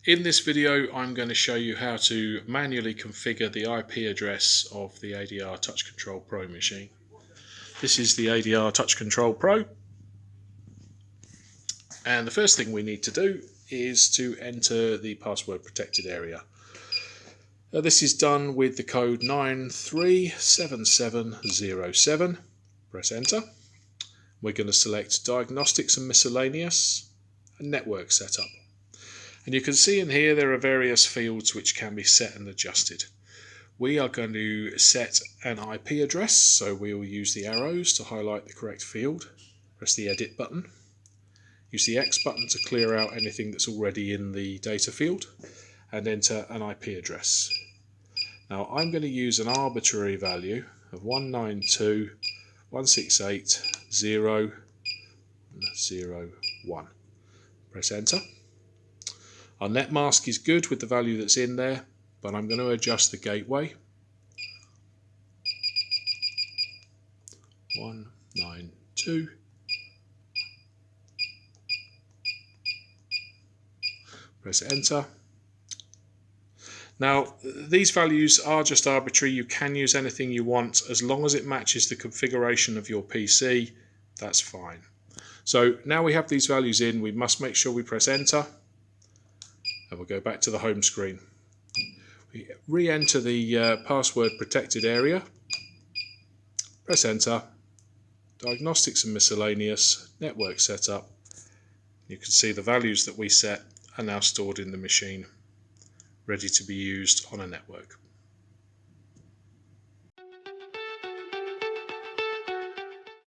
In this video, I'm going to show you how to manually configure the IP address of the ADR Touch Control Pro machine. This is the ADR Touch Control Pro, and the first thing we need to do is to enter the password protected area. This is done with the code 937707. Press enter. We're going to select Diagnostics and Miscellaneous and Network Setup. And you can see in here there are various fields which can be set and adjusted. We are going to set an IP address, so we will use the arrows to highlight the correct field. Press the Edit button. Use the X button to clear out anything that's already in the data field and enter an IP address. Now I'm going to use an arbitrary value of 192.168.0.0.1. Press enter. Our net mask is good with the value that's in there, but I'm going to adjust the gateway. 192. Press enter. Now these values are just arbitrary. You can use anything you want as long as it matches the configuration of your PC. That's fine. So now we have these values in, we must make sure we press enter. And we'll go back to the home screen. We re-enter the password protected area. Press enter. Diagnostics and Miscellaneous, Network Setup. You can see the values that we set are now stored in the machine, ready to be used on a network.